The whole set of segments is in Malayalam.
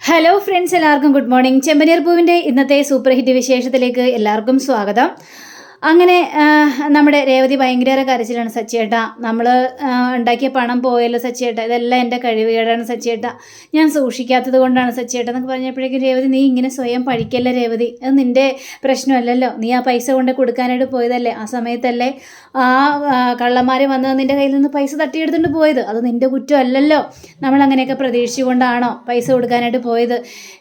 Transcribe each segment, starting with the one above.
ഹലോ ഫ്രണ്ട്സ്, എല്ലാവർക്കും ഗുഡ് മോർണിംഗ്. ചെമ്പനീർ പൂവിൻ്റെ ഇന്നത്തെ സൂപ്പർ ഹിറ്റ് വിശേഷത്തിലേക്ക് എല്ലാവർക്കും സ്വാഗതം. അങ്ങനെ നമ്മുടെ രേവതി ഭയങ്കര കരച്ചിലാണ്. സച്ചിയേട്ടാ, നമ്മൾ ഉണ്ടാക്കിയ പണം പോയല്ലോ സച്ചിയേട്ടാ, ഇതെല്ലാം എൻ്റെ കഴിവുകേടാണ് സച്ചിയേട്ടാ, ഞാൻ സൂക്ഷിക്കാത്തത് കൊണ്ടാണ് സച്ചിയേട്ടാ എന്നൊക്കെ പറഞ്ഞപ്പോഴേക്കും രേവതി, നീ ഇങ്ങനെ സ്വയം പഴിക്കല്ലേ രേവതി, അത് നിൻ്റെ പ്രശ്നമല്ലല്ലോ, നീ ആ പൈസ കൊണ്ട് കൊടുക്കാനായിട്ട് പോയതല്ലേ, ആ സമയത്തല്ലേ ആ കള്ളന്മാർ വന്ന് നിൻ്റെ കയ്യിൽ നിന്ന് പൈസ തട്ടിയെടുത്തുകൊണ്ട് പോയത്, അത് നിൻ്റെ കുറ്റമല്ലല്ലോ, നമ്മൾ അങ്ങനെയൊക്കെ പ്രതീക്ഷിച്ചുകൊണ്ടാണോ പൈസ കൊടുക്കാനായിട്ട് പോയത്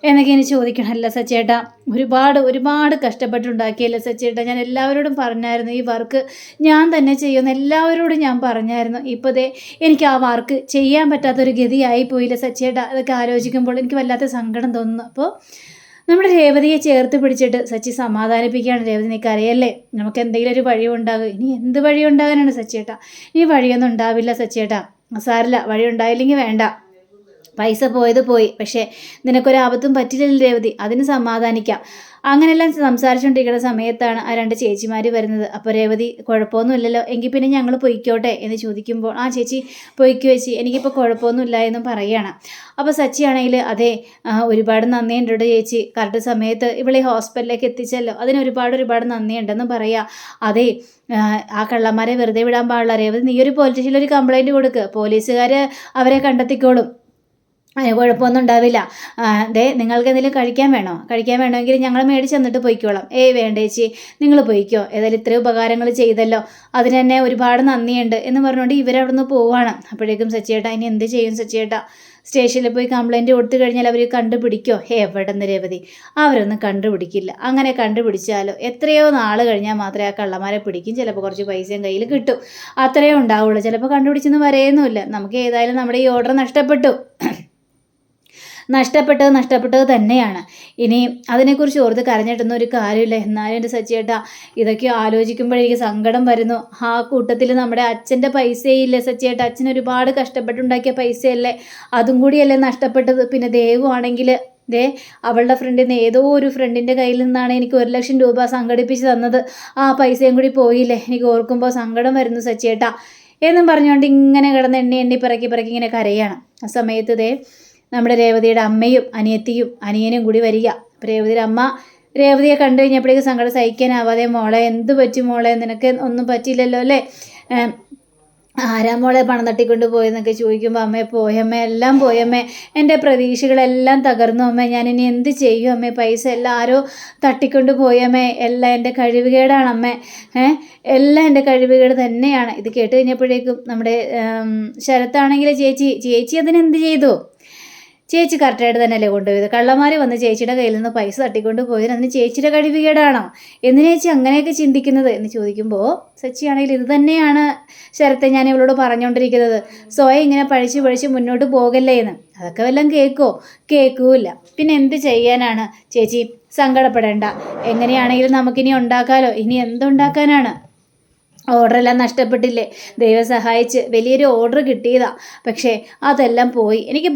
എന്നൊക്കെ എനിക്ക് ചോദിക്കണമല്ലോ സച്ചിയേട്ടാ, ഒരുപാട് കഷ്ടപ്പെട്ടുണ്ടാക്കിയല്ലേ സച്ചിയേട്ടാ, ഞാൻ എല്ലാവരോടും പറഞ്ഞായിരുന്നു ഈ വർക്ക് ഞാൻ തന്നെ ചെയ്യുമെന്ന്, എല്ലാവരോടും ഞാൻ പറഞ്ഞായിരുന്നു. ഇപ്പോൾ ദേ എനിക്ക് ആ വർക്ക് ചെയ്യാൻ പറ്റാത്തൊരു ഗതിയായി പോയില്ല സച്ചിയേട്ടാ, അതൊക്കെ ആലോചിക്കുമ്പോൾ എനിക്ക് വല്ലാത്ത സങ്കടം തോന്നുന്നു. അപ്പോൾ നമ്മുടെ രേവതിയെ ചേർത്ത് പിടിച്ചിട്ട് സച്ചി സമാധാനിപ്പിക്കുകയാണ്. രേവതി, നീക്കറിയല്ലേ, നമുക്ക് എന്തെങ്കിലും ഒരു വഴി ഉണ്ടാകും. ഇനി എന്ത് വഴി ഉണ്ടാകാനാണ് സച്ചിയേട്ടാ, ഇനി വഴിയൊന്നും ഉണ്ടാവില്ല സച്ചിയേട്ടാ, സാരില്ല, വഴി ഉണ്ടായില്ലെങ്കിൽ വേണ്ട, പൈസ പോയത് പോയി, പക്ഷേ നിനക്കൊരാപത്തും പറ്റില്ലല്ലോ രേവതി, അതിന് സമാധാനിക്കാം. അങ്ങനെയെല്ലാം സംസാരിച്ചുകൊണ്ടിരിക്കുന്ന സമയത്താണ് ആ രണ്ട് ചേച്ചിമാർ വരുന്നത്. അപ്പോൾ രേവതി, കുഴപ്പമൊന്നുമില്ലല്ലോ, എങ്കിൽ പിന്നെ ഞങ്ങൾ പൊയ്ക്കോട്ടെ എന്ന് ചോദിക്കുമ്പോൾ, ആ ചേച്ചി പൊയ്ക്കോ ചേച്ചി, എനിക്കിപ്പോൾ കുഴപ്പമൊന്നുമില്ല എന്നും പറയുകയാണ്. അപ്പോൾ സച്ചിയാണെങ്കിൽ, അതെ ഒരുപാട് നന്ദിയുണ്ട് ചേച്ചി, കറക്റ്റ് സമയത്ത് ഇവളെ ഹോസ്പിറ്റലിലേക്ക് എത്തിച്ചല്ലോ, അതിന് ഒരുപാട് നന്ദിയുണ്ടെന്നും പറയുക. അതെ, ആ കള്ളന്മാരെ വെറുതെ വിടാൻ പാടില്ല രേവതി, നീ ഒരു പോലീസ് സ്റ്റേഷനിൽ ഒരു കംപ്ലൈൻറ്റ് കൊടുക്കുക, പോലീസുകാർ അവരെ കണ്ടെത്തിക്കോളും, അതിന് കുഴപ്പമൊന്നും ഉണ്ടാവില്ല. നിങ്ങൾക്ക് എന്തെങ്കിലും കഴിക്കാൻ വേണമെങ്കിൽ ഞങ്ങൾ മേടിച്ച് തന്നിട്ട് പോയിക്കോളാം. വേണ്ട ചേച്ചി, നിങ്ങൾ പോയിക്കോ, ഏതായാലും ഇത്രയും ഉപകാരങ്ങൾ ചെയ്തല്ലോ, അതിന് തന്നെ ഒരുപാട് നന്ദിയുണ്ട് എന്ന് പറഞ്ഞുകൊണ്ട് ഇവരവിടെ നിന്ന് പോവുകയാണ്. അപ്പോഴേക്കും സച്ചിയേട്ടാ, ഇനി എന്ത് ചെയ്യും സച്ചിയേട്ടാ, സ്റ്റേഷനിൽ പോയി കംപ്ലയിൻറ്റ് കൊടുത്തു കഴിഞ്ഞാൽ അവർ കണ്ടുപിടിക്കോ? എവിടെ നിന്ന് രേവതി, അവരൊന്നും കണ്ടുപിടിക്കില്ല. അങ്ങനെ കണ്ടുപിടിച്ചാലോ എത്രയോ നാൾ കഴിഞ്ഞാൽ മാത്രമേ ആ കള്ളന്മാരെ പിടിക്കും, ചിലപ്പോൾ കുറച്ച് പൈസയും കയ്യിൽ കിട്ടും, അത്രയേ ഉണ്ടാവുള്ളൂ, ചിലപ്പോൾ കണ്ടുപിടിച്ചൊന്നും വരെയൊന്നുമില്ല. നമുക്ക് ഏതായാലും നമ്മുടെ ഈ ഓർഡർ നഷ്ടപ്പെട്ടത് തന്നെയാണ്. ഇനി അതിനെക്കുറിച്ച് ഓർത്ത് കരഞ്ഞിട്ടൊന്നും ഒരു കാര്യമില്ല. എന്നാലും എൻ്റെ സച്ചിയേട്ടാ, ഇതൊക്കെ ആലോചിക്കുമ്പോഴേക്ക് സങ്കടം വരുന്നു. ആ കൂട്ടത്തിൽ നമ്മുടെ അച്ഛൻ്റെ പൈസയില്ലേ സച്ചിയേട്ടാ, അച്ഛൻ ഒരുപാട് കഷ്ടപ്പെട്ടുണ്ടാക്കിയ പൈസയല്ലേ, അതും കൂടിയല്ലേ നഷ്ടപ്പെട്ടത്. പിന്നെ ദേവു ആണെങ്കിൽ അവളുടെ ഫ്രണ്ടിൽ നിന്ന് ഏതോ ഒരു ഫ്രണ്ടിൻ്റെ കയ്യിൽ നിന്നാണ് എനിക്ക് 1,00,000 രൂപ സംഘടിപ്പിച്ച് തന്നത്, ആ പൈസയും കൂടി പോയില്ലേ, എനിക്ക് ഓർക്കുമ്പോൾ സങ്കടം വരുന്നു സച്ചിയേട്ടാ എന്നും പറഞ്ഞുകൊണ്ട് ഇങ്ങനെ കിടന്ന് എണ്ണി പിറക്കി ഇങ്ങനെ കരയാണ്. ആ സമയത്ത് നമ്മുടെ രേവതിയുടെ അമ്മയും അനിയത്തിയും അനിയനും കൂടി വരിക. രേവതിയുടെ അമ്മ രേവതിയെ കണ്ടു കഴിഞ്ഞപ്പോഴേക്ക് സങ്കടം സഹിക്കാനാവാതെ, മോളെ എന്ത് പറ്റി മോളെ, നിനക്ക് ഒന്നും പറ്റിയില്ലല്ലോ അല്ലേ, ആരാ മോളെ പണം തട്ടിക്കൊണ്ട് പോയെന്നൊക്കെ ചോദിക്കുമ്പോൾ, അമ്മേ പോയമ്മേ, എല്ലാം പോയമ്മേ, എൻ്റെ പ്രതീക്ഷകളെല്ലാം തകർന്നു അമ്മേ, ഞാനിനി എന്ത് ചെയ്യും അമ്മേ, പൈസ എല്ലാം ആരോ തട്ടിക്കൊണ്ട് പോയമ്മേ, എല്ലാം എൻ്റെ കഴിവുകേടാണ് അമ്മേ, എല്ലാം എൻ്റെ കഴിവുകേട് തന്നെയാണ്. ഇത് കേട്ട് കഴിഞ്ഞപ്പോഴേക്കും നമ്മുടെ ശരത്താണെങ്കിൽ, ചേച്ചി അതിനെന്ത് ചെയ്തു, ചേച്ചി കറക്റ്റായിട്ട് തന്നെയല്ലേ കൊണ്ടുപോയത്, കള്ളന്മാർ വന്ന് ചേച്ചിയുടെ കയ്യിൽ നിന്ന് പൈസ തട്ടിക്കൊണ്ട് പോയതിന് അതിന് ചേച്ചിയുടെ കഴിവുകേടാണോ, എന്തിനാ ചേച്ചി അങ്ങനെയൊക്കെ ചിന്തിക്കുന്നത് എന്ന് ചോദിക്കുമ്പോൾ, സച്ചിയാണെങ്കിൽ ഇത് തന്നെയാണ് ശരത്തെ ഞാൻ ഇവളോട് പറഞ്ഞുകൊണ്ടിരിക്കുന്നത്, സ്വയം ഇങ്ങനെ പഴിച്ച് മുന്നോട്ട് പോകല്ലേ എന്ന്. അതൊക്കെ വല്ലതും കേൾക്കൂല, പിന്നെ എന്ത് ചെയ്യാനാണ് ചേച്ചി, സങ്കടപ്പെടേണ്ട, എങ്ങനെയാണെങ്കിലും നമുക്കിനി ഉണ്ടാക്കാമല്ലോ, ഇനി എന്തുണ്ടാക്കാനാണ്, ഓർഡറെല്ലാം നഷ്ടപ്പെട്ടില്ലേ, ദൈവം സഹായിച്ച് വലിയൊരു ഓർഡർ കിട്ടിയതാ, പക്ഷേ അതെല്ലാം പോയി, എനിക്ക്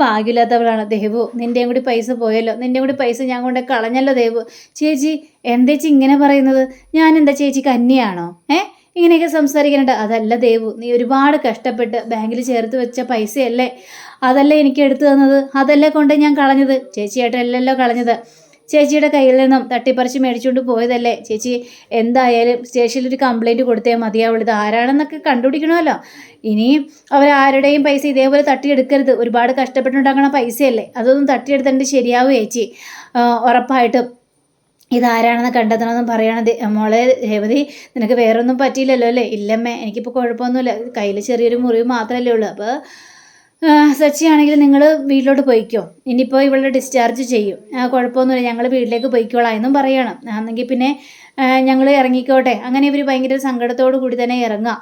ഭാഗ്യമില്ലാത്തവളാണ് ദേവു, നിൻ്റെയും കൂടി പൈസ പോയല്ലോ, നിൻ്റെയും കൂടി പൈസ ഞാൻ കൊണ്ട് കളഞ്ഞല്ലോ ദേവു. ചേച്ചി എന്തേച്ചി ഇങ്ങനെ പറയുന്നത്, ഞാൻ എന്താ ചേച്ചി കന്യാണോ, ഇങ്ങനെയൊക്കെ സംസാരിക്കാനുണ്ട്, അതല്ല ദേവു, നീ ഒരുപാട് കഷ്ടപ്പെട്ട് ബാങ്കിൽ ചേർത്ത് വെച്ച പൈസയല്ലേ, അതല്ലേ എനിക്ക് എടുത്തു തന്നത്, അതല്ലേ കൊണ്ട് ഞാൻ കളഞ്ഞത്, ചേച്ചിയായിട്ടല്ലല്ലോ കളഞ്ഞത്, ചേച്ചിയുടെ കയ്യിൽ നിന്നും തട്ടിപ്പറിച്ച് മേടിച്ചുകൊണ്ട് പോയതല്ലേ, ചേച്ചി എന്തായാലും സ്റ്റേഷനിലൊരു കംപ്ലയിൻറ്റ് കൊടുത്തേ മതിയാവുള്ളൂ, ഇത് ആരാണെന്നൊക്കെ കണ്ടുപിടിക്കണമല്ലോ, ഇനി അവരാരുടെയും പൈസ ഇതേപോലെ തട്ടിയെടുക്കരുത്, ഒരുപാട് കഷ്ടപ്പെട്ടുണ്ടാക്കണ പൈസയല്ലേ, അതൊന്നും തട്ടിയെടുത്തിട്ട് ശരിയാവും ചേച്ചി, ഉറപ്പായിട്ടും ഇതാരാണെന്ന് കണ്ടെത്തണമെന്ന് പറയണത്. മോളെ രേവതി, നിനക്ക് വേറൊന്നും പറ്റിയില്ലല്ലോ അല്ലേ? ഇല്ലമ്മേ, എനിക്കിപ്പോൾ കുഴപ്പമൊന്നുമില്ല, കയ്യിൽ ചെറിയൊരു മുറിവ് മാത്രമല്ലേ ഉള്ളൂ. അപ്പോൾ സച്ചിയാണെങ്കിൽ നിങ്ങൾ വീട്ടിലോട്ട് പോയിക്കോ, ഇനിയിപ്പോൾ ഇവളുടെ ഡിസ്ചാർജ് ചെയ്യും, കുഴപ്പമൊന്നുമില്ല, ഞങ്ങൾ വീട്ടിലേക്ക് പോയിക്കോളാം എന്നും പറയണം. എന്നെങ്കിൽ പിന്നെ ഞങ്ങൾ ഇറങ്ങിക്കോട്ടെ. അങ്ങനെ ഇവർ ഭയങ്കര സങ്കടത്തോടു കൂടി തന്നെ ഇറങ്ങുക.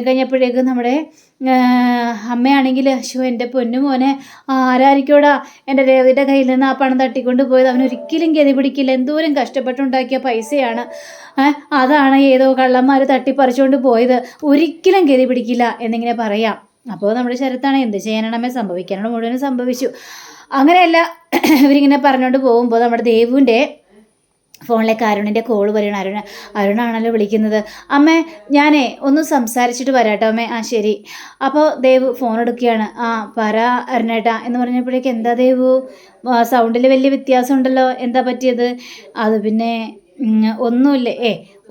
കഴിഞ്ഞപ്പോഴേക്കും നമ്മുടെ അമ്മയാണെങ്കിൽ, എൻ്റെ പൊന്നു മോനെ, ആരായിരിക്കോടാ എൻ്റെ രേവതിയുടെ കയ്യിൽ നിന്ന് ആ പണം തട്ടിക്കൊണ്ട് പോയത്, അവനൊരിക്കലും ഗതി പിടിക്കില്ല, എന്തോരം കഷ്ടപ്പെട്ടുണ്ടാക്കിയ പൈസയാണ്, അതാണ് ഏതോ കള്ളന്മാർ തട്ടിപ്പറിച്ചുകൊണ്ട് പോയത്, ഒരിക്കലും ഗതി പിടിക്കില്ല എന്നിങ്ങനെ പറയാം. അപ്പോൾ നമ്മുടെ ശരത്താണ്, എന്ത് ചെയ്യാനാണമ്മേ, സംഭവിക്കാനുള്ള മുഴുവനും സംഭവിച്ചു. അങ്ങനെയല്ല ഇവരിങ്ങനെ പറഞ്ഞുകൊണ്ട് പോകുമ്പോൾ നമ്മുടെ ദേവുവിൻ്റെ ഫോണിലേക്ക് അരുണിൻ്റെ കോള് വരികയാണ്. അരുണാണല്ലോ വിളിക്കുന്നത്. അമ്മേ ഞാനേ ഒന്ന് സംസാരിച്ചിട്ട് വരാട്ടോ അമ്മേ. ആ ശരി. അപ്പോൾ ദേവ് ഫോൺ എടുക്കുകയാണ്. ആ പറ അരുണേട്ടാ എന്ന് പറഞ്ഞപ്പോഴേക്ക് എന്താ ദേവു സൗണ്ടിൽ വലിയ വ്യത്യാസം ഉണ്ടല്ലോ, എന്താ പറ്റിയത്? അത് പിന്നെ ഒന്നുമില്ല.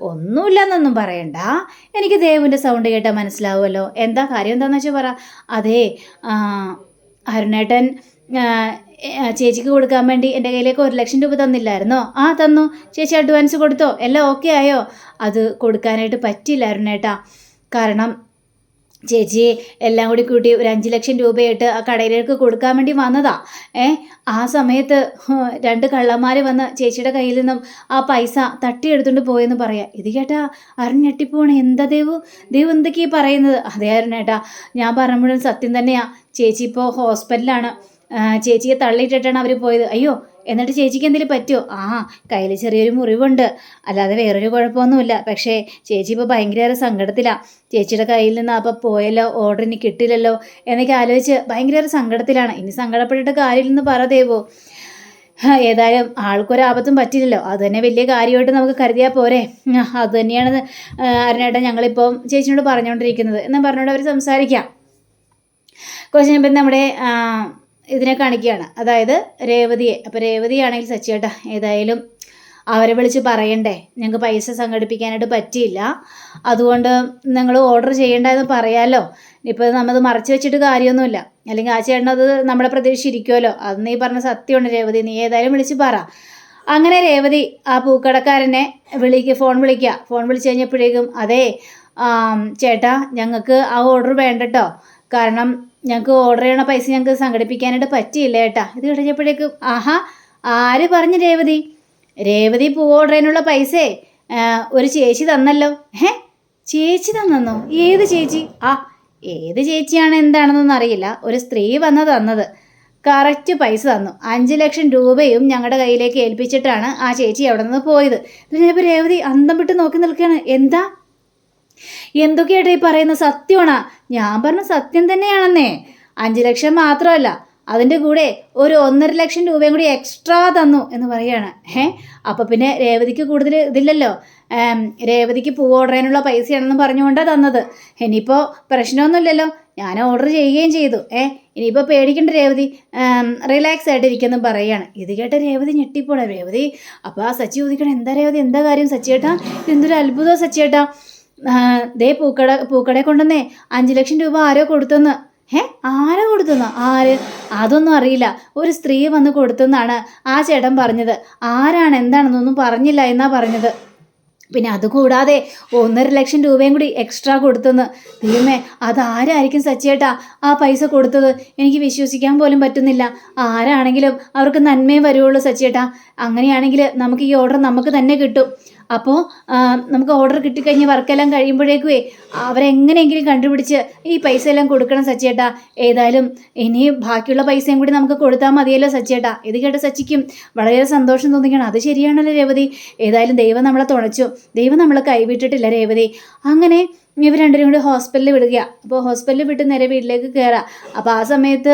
ഒന്നുമില്ല എന്നൊന്നും പറയണ്ട, എനിക്ക് ദേവുവിൻ്റെ സൗണ്ട് കേട്ടാൽ മനസ്സിലാവുമല്ലോ. എന്താ കാര്യം എന്താണെന്ന് വെച്ചാൽ പറ. അതേ അരുണേട്ടൻ ചേച്ചിക്ക് കൊടുക്കാൻ വേണ്ടി എൻ്റെ കയ്യിലേക്ക് 1,00,000 രൂപ തന്നില്ലായിരുന്നോ? ആ തന്നു. ചേച്ചി അഡ്വാൻസ് കൊടുത്തോ? എല്ലാം ഓക്കെ ആയോ? അത് കൊടുക്കാനായിട്ട് പറ്റില്ല അരുണേട്ടാ. കാരണം ചേച്ചി എല്ലാം കൂടി കൂട്ടി ഒരു 5,00,000 രൂപയായിട്ട് ആ കടയിലേക്ക് കൊടുക്കാൻ വേണ്ടി വന്നതാ. ആ സമയത്ത് 2 കള്ളന്മാർ വന്ന് ചേച്ചിയുടെ കയ്യിൽ നിന്നും ആ പൈസ തട്ടിയെടുത്തുകൊണ്ട് പോയെന്ന് പറയാം. ഇത് കേട്ടാ അരുൺ ഞെട്ടിപ്പോണേ. എന്താ ദേവു എന്തൊക്കെയാ പറയുന്നത്? അതെ അരുണേട്ടാ, ഞാൻ പറയുമ്പോഴും സത്യം തന്നെയാ. ചേച്ചി ഇപ്പോൾ ഹോസ്പിറ്റലിലാണ്. ചേച്ചിയെ തള്ളിയിട്ടിട്ടാണ് അവർ പോയത്. അയ്യോ, എന്നിട്ട് ചേച്ചിക്ക് എന്തെങ്കിലും പറ്റുമോ? കയ്യിൽ ചെറിയൊരു മുറിവുണ്ട്, അല്ലാതെ വേറൊരു കുഴപ്പമൊന്നുമില്ല. പക്ഷേ ചേച്ചി ഇപ്പോൾ ഭയങ്കര സങ്കടത്തിലാണ്. ചേച്ചിയുടെ കയ്യിൽ നിന്ന് അപ്പോൾ പോയല്ലോ, ഓർഡർ ഇനി കിട്ടില്ലല്ലോ എന്നൊക്കെ ആലോചിച്ച് ഭയങ്കര സങ്കടത്തിലാണ്. ഇനി സങ്കടപ്പെട്ടിട്ട് കാര്യമില്ലെന്ന് പറ ദേവു. ഏതായാലും ആൾക്കൊരാപത്തും പറ്റില്ലല്ലോ, അത് തന്നെ വലിയ കാര്യമായിട്ട് നമുക്ക് കരുതിയാൽ പോരെ. അത് തന്നെയാണ് അരുണേട്ടാ ഞങ്ങളിപ്പോൾ ചേച്ചിയോട് പറഞ്ഞുകൊണ്ടിരിക്കുന്നത് എന്ന് പറഞ്ഞുകൊണ്ട് അവർ സംസാരിക്കാം. കുറച്ച് കഴിയുമ്പോൾ നമ്മുടെ ഇതിനെ കാണിക്കുകയാണ്, അതായത് രേവതിയെ. അപ്പോൾ രേവതിയാണെങ്കിൽ സച്ചിയേട്ടാ ഏതായാലും അവരെ വിളിച്ച് പറയണ്ടേ, ഞങ്ങൾക്ക് പൈസ സംഘടിപ്പിക്കാനായിട്ട് പറ്റിയില്ല, അതുകൊണ്ട് നിങ്ങൾ ഓർഡർ ചെയ്യേണ്ടതെന്ന് പറയാമല്ലോ. ഇപ്പോൾ നമ്മൾ മറച്ചു വെച്ചിട്ട് കാര്യമൊന്നുമില്ല, അല്ലെങ്കിൽ ആ ചേട്ടനത് നമ്മളെ പ്രതീക്ഷിച്ചിരിക്കുമല്ലോ. അത് നീ പറഞ്ഞ സത്യമുണ്ട് രേവതി, നീ ഏതായാലും വിളിച്ച് പറ. അങ്ങനെ രേവതി ആ പൂക്കടക്കാരനെ ഫോൺ വിളിച്ച് കഴിഞ്ഞപ്പോഴേക്കും അതേ ചേട്ടാ ഞങ്ങൾക്ക് ആ ഓർഡർ വേണ്ട കേട്ടോ, കാരണം ഞങ്ങൾക്ക് ഓർഡർ ചെയ്യണ പൈസ ഞങ്ങൾക്ക് സംഘടിപ്പിക്കാനായിട്ട് പറ്റിയില്ല ഏട്ടാ. ഇത് കഴിഞ്ഞപ്പോഴേക്കും ആര് പറഞ്ഞു രേവതി പൂ ഓർഡർ ചെയ്യാനുള്ള പൈസേ ഒരു ചേച്ചി തന്നല്ലോ. ചേച്ചി തന്നോ? ഏത് ചേച്ചി? ഏത് ചേച്ചിയാണ് എന്താണെന്നൊന്നും അറിയില്ല, ഒരു സ്ത്രീ തന്നത് കറക്റ്റ് പൈസ തന്നു. 5,00,000 രൂപയും ഞങ്ങളുടെ കയ്യിലേക്ക് ഏൽപ്പിച്ചിട്ടാണ് ആ ചേച്ചി അവിടെ നിന്ന് പോയത്. ഇതിപ്പോൾ രേവതി അന്തം വിട്ട് നോക്കി നിൽക്കുകയാണ്. എന്തൊക്കെയായിട്ട് ഈ പറയുന്ന? സത്യമാണോ? ഞാൻ പറഞ്ഞ സത്യം തന്നെയാണെന്നേ. 5,00,000 മാത്രമല്ല, അതിൻ്റെ കൂടെ ഒരു 1,50,000 രൂപയും കൂടി എക്സ്ട്രാ തന്നു എന്ന് പറയുകയാണ്. അപ്പോൾ പിന്നെ രേവതിക്ക് കൂടുതൽ ഇതില്ലല്ലോ, രേവതിക്ക് പൂ ഓർഡർ ചെയ്യാനുള്ള പൈസയാണെന്ന് പറഞ്ഞുകൊണ്ടാണ് തന്നത്. ഇനിയിപ്പോൾ പ്രശ്നമൊന്നുമില്ലല്ലോ, ഞാൻ ഓർഡർ ചെയ്യുകയും ചെയ്തു. ഇനിയിപ്പോൾ പേടിക്കേണ്ട രേവതി, റിലാക്സ് ആയിട്ടിരിക്കുമെന്നും പറയുകയാണ്. ഇത് കേട്ട രേവതി ഞെട്ടിപ്പോണേ. രേവതി അപ്പോൾ ആ സച്ചി ചോദിക്കണം, എന്താ രേവതി എന്താ കാര്യം? സച്ചിയേട്ടാ ഇതെന്തൊരു അത്ഭുതം സച്ചിയേട്ടാ, ദേ പൂക്കടയെ കൊണ്ടുവന്നേ 5,00,000 രൂപ ആരോ കൊടുത്തെന്ന്. ആരോ കൊടുത്തെന്നോ? ആര്? അതൊന്നും അറിയില്ല, ഒരു സ്ത്രീ വന്ന് കൊടുത്തെന്നാണ് ആ ചേട്ടൻ പറഞ്ഞത്. ആരാണ് എന്താണെന്നൊന്നും പറഞ്ഞില്ല എന്നാ പറഞ്ഞത്. പിന്നെ അതുകൂടാതെ 1,50,000 രൂപയും കൂടി എക്സ്ട്രാ കൊടുത്തെന്ന്. ദൈവമേ, അതാരായിരിക്കും സച്ചിയേട്ടാ ആ പൈസ കൊടുത്തത്? എനിക്ക് വിശ്വസിക്കാൻ പോലും പറ്റുന്നില്ല. ആരാണെങ്കിലും അവർക്ക് നന്മയെ വരുവുള്ളൂ സച്ചിയേട്ടാ. അങ്ങനെയാണെങ്കിൽ നമുക്ക് ഈ ഓർഡർ നമുക്ക് തന്നെ കിട്ടും. അപ്പോൾ നമുക്ക് ഓർഡർ കിട്ടിക്കഴിഞ്ഞ് വർക്കെല്ലാം കഴിയുമ്പോഴേക്കുവേ അവരെങ്ങനെയെങ്കിലും കണ്ടുപിടിച്ച് ഈ പൈസ എല്ലാം കൊടുക്കണം സച്ചിയേട്ടാ. ഏതായാലും ഇനി ബാക്കിയുള്ള പൈസയും കൂടി നമുക്ക് കൊടുത്താൽ മതിയല്ലോ സച്ചിയേട്ടാ. ഇത് കേട്ട സച്ചിക്കും വളരെ സന്തോഷം തോന്നിക്കണം. അത് ശരിയാണല്ലോ രേവതി, ഏതായാലും ദൈവം നമ്മളെ തുണച്ചു, ദൈവം നമ്മളെ കൈവിട്ടിട്ടില്ല രേവതി. അങ്ങനെ ഇവർ രണ്ടുപേരും കൂടി ഹോസ്പിറ്റലിൽ വിടുക. അപ്പോൾ ഹോസ്പിറ്റലിൽ വിട്ട് നേരെ വീട്ടിലേക്ക് കയറാം. അപ്പോൾ ആ സമയത്ത്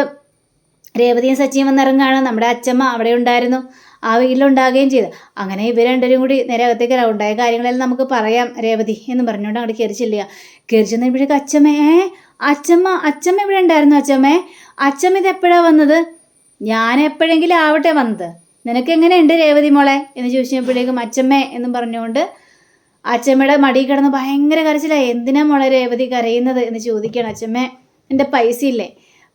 രേവതിയും സച്ചിയും വന്നിറങ്ങുകയാണ്. നമ്മുടെ അച്ചമ്മ അവിടെ ഉണ്ടായിരുന്നു, ആ വീട്ടിലുണ്ടാകുകയും ചെയ്തു. അങ്ങനെ ഇവർ രണ്ടുപേരും കൂടി നേരെ അകത്തേക്ക് ഉണ്ടായ കാര്യങ്ങളെല്ലാം നമുക്ക് പറയാം രേവതി എന്ന് പറഞ്ഞുകൊണ്ട് അങ്ങോട്ട് കയറി ചെന്നപ്പോഴേക്ക് അച്ചമ്മ ഇവിടെ ഉണ്ടായിരുന്നു. അച്ചമ്മ ഇതെപ്പോഴാണ് വന്നത്? ഞാൻ എപ്പോഴെങ്കിലും ആവട്ടെ വന്നത്, നിനക്കെങ്ങനെയുണ്ട് രേവതി മോളെ എന്ന് ചോദിച്ചപ്പോഴേക്കും അച്ചമ്മ എന്നും പറഞ്ഞുകൊണ്ട് അച്ചമ്മയുടെ മടി കിടന്ന് ഭയങ്കര കരച്ചിലായി. എന്തിനാ മോളെ രേവതി കരയുന്നത് എന്ന് ചോദിക്കണം. അച്ചമ്മ എൻ്റെ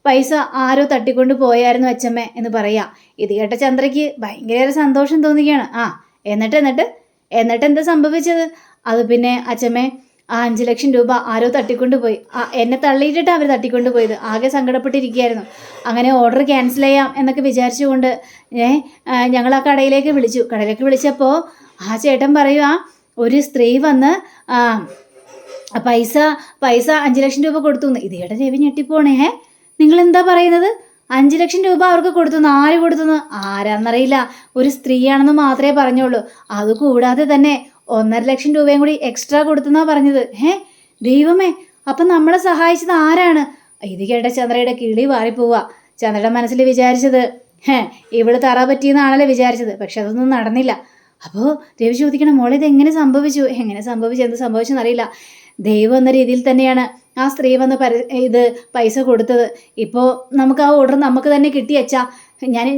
പൈസ ആരോ തട്ടിക്കൊണ്ട് പോയായിരുന്നു അച്ചമ്മ എന്ന് പറയാം. ഇത് കേട്ട ചന്ദ്രയ്ക്ക് ഭയങ്കര സന്തോഷം തോന്നുകയാണ്. എന്നിട്ട് എന്താ സംഭവിച്ചത്? അത് പിന്നെ അച്ചമ്മ ആ 5,00,000 രൂപ ആരോ തട്ടിക്കൊണ്ട് പോയി. എന്നെ തള്ളിയിട്ടിട്ട് അവർ തട്ടിക്കൊണ്ട് പോയത്. ആകെ സങ്കടപ്പെട്ടിരിക്കുകയായിരുന്നു. അങ്ങനെ ഓർഡർ ക്യാൻസൽ ചെയ്യാം എന്നൊക്കെ വിചാരിച്ചുകൊണ്ട് ഞങ്ങൾ ആ കടയിലേക്ക് വിളിച്ചപ്പോൾ ആ ചേട്ടൻ പറയുക, ഒരു സ്ത്രീ വന്ന് പൈസ 5,00,000 രൂപ കൊടുത്തു. ഇത് കേട്ട രവി ഞെട്ടിപ്പോണേ. നിങ്ങളെന്താ പറയുന്നത്? 5,00,000 രൂപ അവർക്ക് കൊടുത്തുനിന്ന്? ആര് കൊടുത്തുനിന്ന്? ആരാന്നറിയില്ല, ഒരു സ്ത്രീയാണെന്ന് മാത്രമേ പറഞ്ഞുള്ളൂ. അതുകൂടാതെ തന്നെ 1,50,000 രൂപയും കൂടി എക്സ്ട്രാ കൊടുത്തെന്നാ പറഞ്ഞത്. ദൈവമേ, അപ്പം നമ്മളെ സഹായിച്ചത് ആരാണ്? ഇത് കേട്ട ചന്ദ്രയുടെ കിളി വാറിപ്പോവുക. ചന്ദ്രയുടെ മനസ്സിൽ വിചാരിച്ചത് ഇവള് തറ പറ്റിയെന്നാണല്ലോ വിചാരിച്ചത്. പക്ഷെ അതൊന്നും നടന്നില്ല. അപ്പോൾ രവി ചോദിക്കണം, മോളെ ഇത് എങ്ങനെ സംഭവിച്ചു, എന്ത് സംഭവിച്ചെന്നറിയില്ല. ദൈവം എന്ന രീതിയിൽ തന്നെയാണ് ആ സ്ത്രീ വന്ന് ഇത് പൈസ കൊടുത്തത്. ഇപ്പോൾ നമുക്ക് ആ ഓർഡർ നമുക്ക് തന്നെ കിട്ടി അച്ഛാ.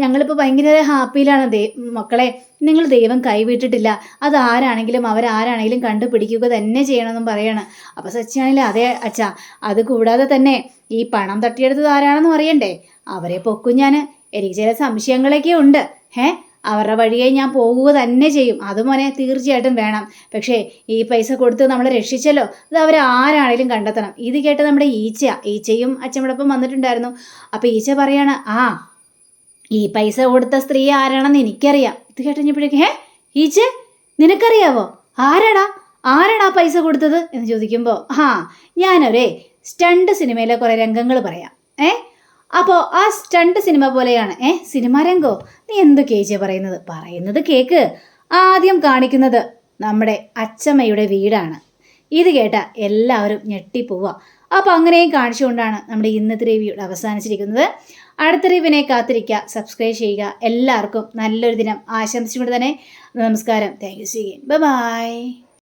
ഞങ്ങളിപ്പോൾ ഭയങ്കര ഹാപ്പിയിലാണ്. മക്കളെ, നിങ്ങൾ ദൈവം കൈവിട്ടിട്ടില്ല. അതാരാണെങ്കിലും അവരാരാണെങ്കിലും കണ്ടുപിടിക്കുക തന്നെ ചെയ്യണമെന്നും പറയാണ്. അപ്പോൾ സച്ചിയാണെങ്കിൽ അതെ അച്ഛാ, അത് കൂടാതെ തന്നെ ഈ പണം തട്ടിയെടുത്തത് ആരാണെന്നും അറിയണ്ടേ? അവരെ പൊക്കും ഞാൻ. എനിക്ക് ചില സംശയങ്ങളൊക്കെ ഉണ്ട്. അവരുടെ വഴിയെ ഞാൻ പോകുക തന്നെ ചെയ്യും. അത് മോനെ തീർച്ചയായിട്ടും വേണം. പക്ഷേ ഈ പൈസ കൊടുത്ത് നമ്മളെ രക്ഷിച്ചല്ലോ, അത് അവരാരാണേലും കണ്ടെത്തണം. ഇത് കേട്ട് നമ്മുടെ ഈച്ചയും അച്ഛനോടൊപ്പം വന്നിട്ടുണ്ടായിരുന്നു. അപ്പോൾ ഈച്ച പറയാണ്, ഈ പൈസ കൊടുത്ത സ്ത്രീ ആരാണെന്ന് എനിക്കറിയാം. ഇത് കേട്ടുകഴിഞ്ഞപ്പോഴേക്കും ഈച്ച നിനക്കറിയാവോ? ആരാടാ പൈസ കൊടുത്തത് എന്ന് ചോദിക്കുമ്പോൾ ഞാനൊരേ സ്റ്റണ്ട് സിനിമയിലെ കുറേ രംഗങ്ങൾ പറയാം. അപ്പോൾ ആ സ്റ്റണ്ട് സിനിമ പോലെയാണ്. സിനിമാ രംഗോ? നീ എന്തൊക്കെയാ പറയുന്നത് കേക്ക്. ആദ്യം കാണിക്കുന്നത് നമ്മുടെ അച്ചമ്മയുടെ വീടാണ്. ഇത് കേട്ട എല്ലാവരും ഞെട്ടിപ്പോവുക. അപ്പോൾ അങ്ങനെയും കാണിച്ചുകൊണ്ടാണ് നമ്മുടെ ഇന്നത്തെ റിവ്യൂ അവസാനിച്ചിരിക്കുന്നത്. അടുത്ത റിവ്യൂവിനെ കാത്തിരിക്കുക, സബ്സ്ക്രൈബ് ചെയ്യുക. എല്ലാവർക്കും നല്ലൊരു ദിനം ആശംസിച്ചുകൊണ്ട് തന്നെ നമസ്കാരം. Thank you. See you. By.